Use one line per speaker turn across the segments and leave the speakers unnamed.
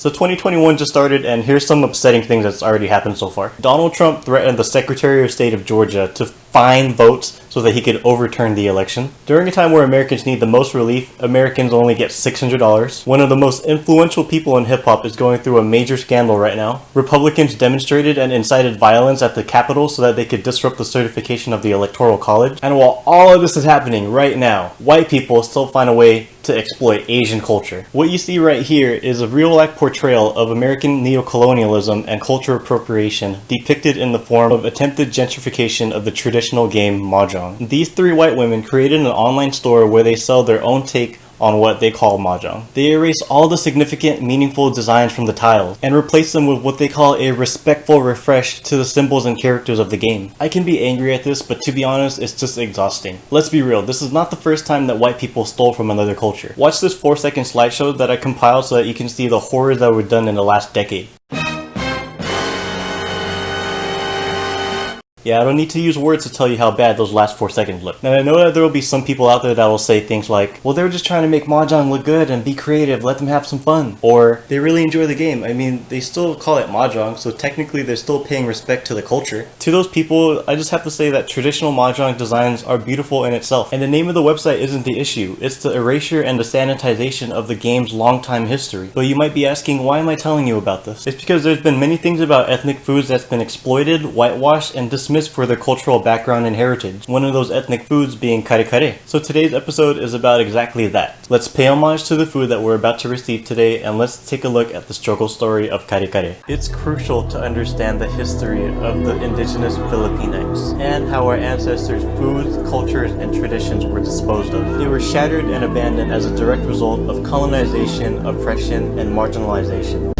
So 2021 just started, and here's some upsetting things that's already happened so far. Donald Trump threatened the Secretary of State of Georgia to fine votes so that he could overturn the election. During a time where Americans need the most relief, Americans only get $600. One of the most influential people in hip-hop is going through a major scandal right now. Republicans demonstrated and incited violence at the Capitol so that they could disrupt the certification of the Electoral College. And while all of this is happening right now, white people still find a way to exploit Asian culture. What you see right here is a real-life portrayal of American neocolonialism and cultural appropriation depicted in the form of attempted gentrification of the traditional game Mahjong. These three white women created an online store where they sell their own take on what they call Mahjong. They erase all the significant, meaningful designs from the tiles and replace them with what they call a respectful refresh to the symbols and characters of the game. I can be angry at this, but to be honest, it's just exhausting. Let's be real, this is not the first time that white people stole from another culture. Watch this 4-second slideshow that I compiled so that you can see the horrors that were done in the last decade. Yeah, I don't need to use words to tell you how bad those last 4 seconds look. Now I know that there will be some people out there that will say things like, well, they were just trying to make Mahjong look good and be creative, let them have some fun. Or, they really enjoy the game. I mean, they still call it Mahjong, so technically they're still paying respect to the culture. To those people, I just have to say that traditional Mahjong designs are beautiful in itself. And the name of the website isn't the issue, it's the erasure and the sanitization of the game's long-time history. But you might be asking, why am I telling you about this? It's because there's been many things about ethnic foods that's been exploited, whitewashed, and dismissed for their cultural background and heritage, one of those ethnic foods being Kare Kare. So today's episode is about exactly that. Let's pay homage to the food that we're about to receive today, and let's take a look at the struggle story of Kare Kare. It's crucial to understand the history of the indigenous Filipinx and how our ancestors' foods, cultures, and traditions were disposed of. They were shattered and abandoned as a direct result of colonization, oppression, and marginalization.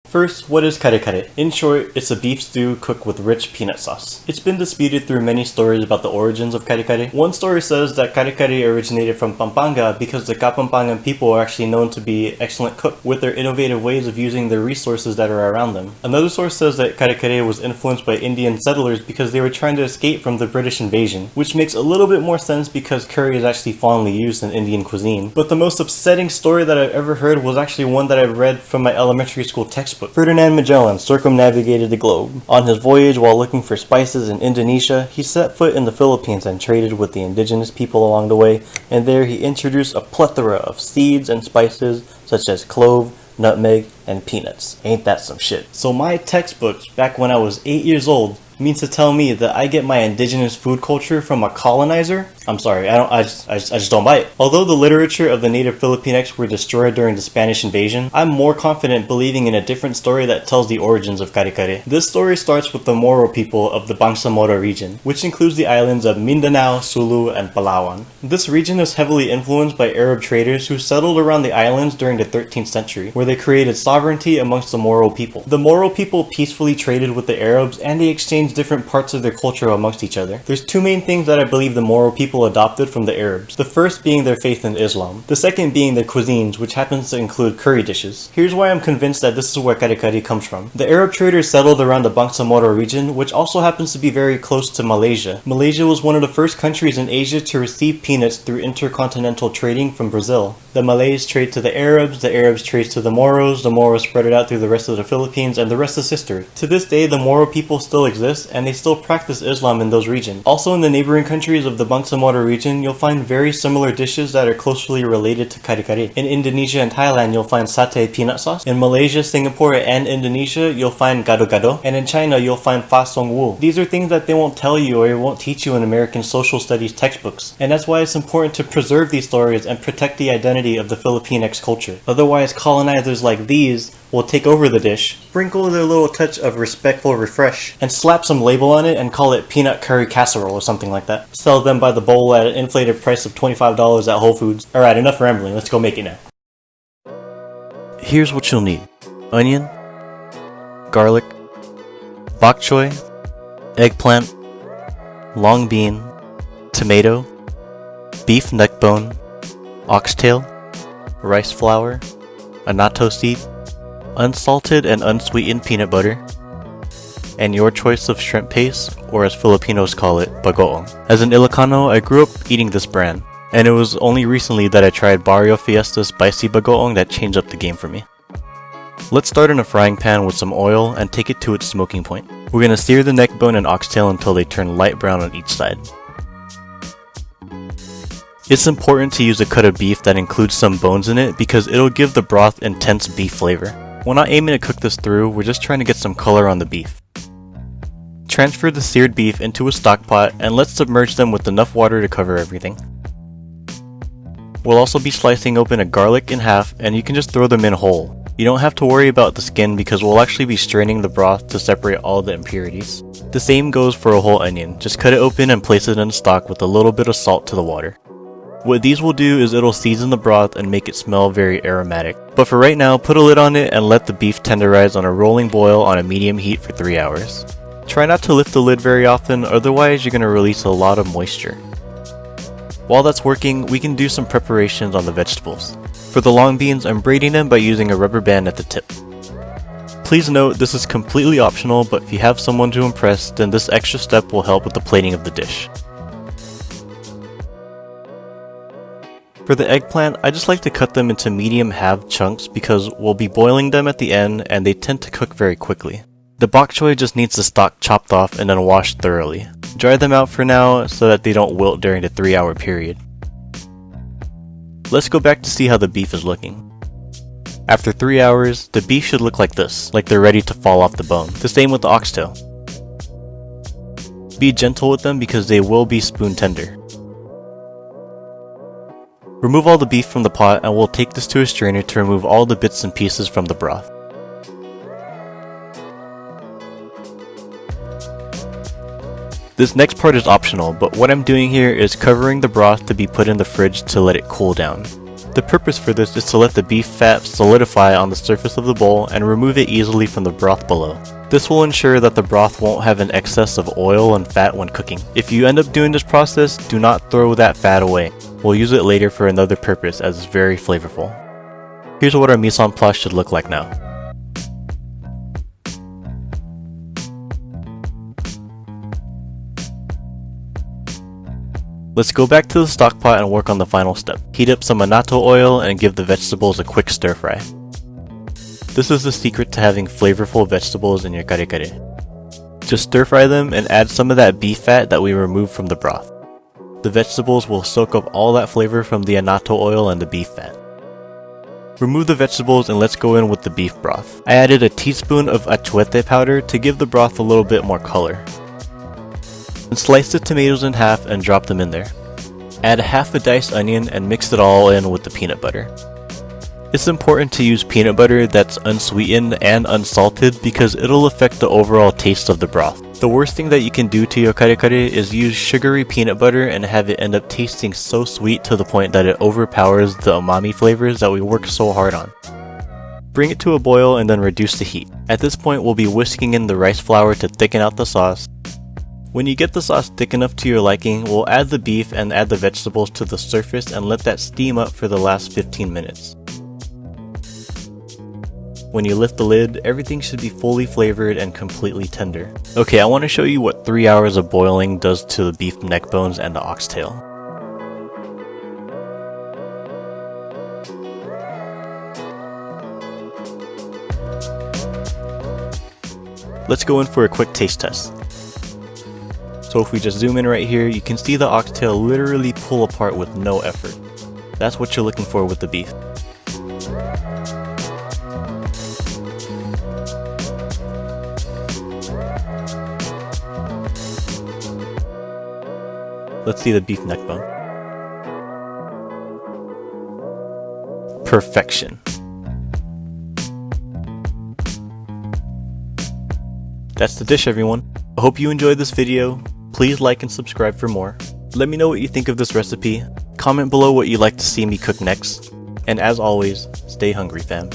First, what is Kare Kare? In short, it's a beef stew cooked with rich peanut sauce. It's been disputed through many stories about the origins of Kare Kare. One story says that Kare Kare originated from Pampanga because the Kapampangan people are actually known to be excellent cooks with their innovative ways of using the resources that are around them. Another source says that Kare Kare was influenced by Indian settlers because they were trying to escape from the British invasion, which makes a little bit more sense because curry is actually fondly used in Indian cuisine. But the most upsetting story that I've ever heard was actually one that I read from my elementary school textbook. Ferdinand Magellan circumnavigated the globe. On his voyage while looking for spices in Indonesia, he set foot in the Philippines and traded with the indigenous people along the way, and there he introduced a plethora of seeds and spices such as clove, nutmeg, and peanuts. Ain't that some shit? So my textbooks, back when I was 8 years old, means to tell me that I get my indigenous food culture from a colonizer? I'm sorry, I just don't buy it. Although the literature of the native Filipinx were destroyed during the Spanish invasion, I'm more confident believing in a different story that tells the origins of Kare Kare. This story starts with the Moro people of the Bangsamoro region, which includes the islands of Mindanao, Sulu, and Palawan. This region is heavily influenced by Arab traders who settled around the islands during the 13th century, where they created sovereignty amongst the Moro people. The Moro people peacefully traded with the Arabs, and they exchanged different parts of their culture amongst each other. There's two main things that I believe the Moro people adopted from the Arabs. The first being their faith in Islam. The second being their cuisines, which happens to include curry dishes. Here's why I'm convinced that this is where Kare Kare comes from. The Arab traders settled around the Bangsamoro region, which also happens to be very close to Malaysia. Malaysia was one of the first countries in Asia to receive peanuts through intercontinental trading from Brazil. The Malays trade to the Arabs trade to the Moros spread it out through the rest of the Philippines, and the rest is history. To this day, the Moro people still exist, and they still practice Islam in those regions. Also, in the neighboring countries of the Bangsamoro region, you'll find very similar dishes that are closely related to Kare Kare. In Indonesia and Thailand, you'll find satay peanut sauce. In Malaysia, Singapore, and Indonesia, you'll find gado-gado. And in China, you'll find fa song wu. These are things that they won't tell you or won't teach you in American social studies textbooks. And that's why it's important to preserve these stories and protect the identity of the Filipinx culture. Otherwise, colonizers like these will take over the dish, sprinkle their little touch of respectful refresh, and slap some label on it and call it peanut curry casserole or something like that. Sell them by the bowl at an inflated price of $25 at Whole Foods. Alright, enough rambling, let's go make it now. Here's what you'll need. Onion, garlic, bok choy, eggplant, long bean, tomato, beef neck bone, oxtail, rice flour, annatto seed, unsalted and unsweetened peanut butter, and your choice of shrimp paste, or as Filipinos call it, bagoong. As an Ilocano, I grew up eating this brand. And it was only recently that I tried Barrio Fiesta Spicy Bagoong that changed up the game for me. Let's start in a frying pan with some oil and take it to its smoking point. We're going to sear the neck bone and oxtail until they turn light brown on each side. It's important to use a cut of beef that includes some bones in it because it'll give the broth intense beef flavor. We're not aiming to cook this through, we're just trying to get some color on the beef. Transfer the seared beef into a stock pot and let's submerge them with enough water to cover everything. We'll also be slicing open a garlic in half and you can just throw them in whole. You don't have to worry about the skin because we'll actually be straining the broth to separate all the impurities. The same goes for a whole onion, just cut it open and place it in stock with a little bit of salt to the water. What these will do is it'll season the broth and make it smell very aromatic. But for right now, put a lid on it and let the beef tenderize on a rolling boil on a medium heat for 3 hours. Try not to lift the lid very often, otherwise you're going to release a lot of moisture. While that's working, we can do some preparations on the vegetables. For the long beans, I'm braiding them by using a rubber band at the tip. Please note this is completely optional, but if you have someone to impress, then this extra step will help with the plating of the dish. For the eggplant, I just like to cut them into medium halved chunks because we'll be boiling them at the end and they tend to cook very quickly. The bok choy just needs the stalk chopped off and then washed thoroughly. Dry them out for now so that they don't wilt during the 3-hour period. Let's go back to see how the beef is looking. After 3 hours, the beef should look like this, like they're ready to fall off the bone. The same with the oxtail. Be gentle with them because they will be spoon tender. Remove all the beef from the pot and we'll take this to a strainer to remove all the bits and pieces from the broth. This next part is optional, but what I'm doing here is covering the broth to be put in the fridge to let it cool down. The purpose for this is to let the beef fat solidify on the surface of the bowl and remove it easily from the broth below. This will ensure that the broth won't have an excess of oil and fat when cooking. If you end up doing this process, do not throw that fat away. We'll use it later for another purpose as it's very flavorful. Here's what our mise-en-place should look like now. Let's go back to the stock pot and work on the final step. Heat up some annatto oil and give the vegetables a quick stir fry. This is the secret to having flavorful vegetables in your kare kare. Just stir fry them and add some of that beef fat that we removed from the broth. The vegetables will soak up all that flavor from the annatto oil and the beef fat. Remove the vegetables and let's go in with the beef broth. I added a teaspoon of achuete powder to give the broth a little bit more color. And slice the tomatoes in half and drop them in there. Add half a diced onion and mix it all in with the peanut butter. It's important to use peanut butter that's unsweetened and unsalted because it'll affect the overall taste of the broth. The worst thing that you can do to your kare kare is use sugary peanut butter and have it end up tasting so sweet to the point that it overpowers the umami flavors that we work so hard on. Bring it to a boil and then reduce the heat. At this point we'll be whisking in the rice flour to thicken out the sauce. When you get the sauce thick enough to your liking, we'll add the beef and add the vegetables to the surface and let that steam up for the last 15 minutes. When you lift the lid, everything should be fully flavored and completely tender. Okay, I want to show you what 3 hours of boiling does to the beef neck bones and the oxtail. Let's go in for a quick taste test. So if we just zoom in right here, you can see the oxtail literally pull apart with no effort. That's what you're looking for with the beef. Let's see the beef neck bone. Perfection. That's the dish, everyone. I hope you enjoyed this video. Please like and subscribe for more. Let me know what you think of this recipe. Comment below what you'd like to see me cook next. And as always, stay hungry, fam.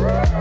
Bye.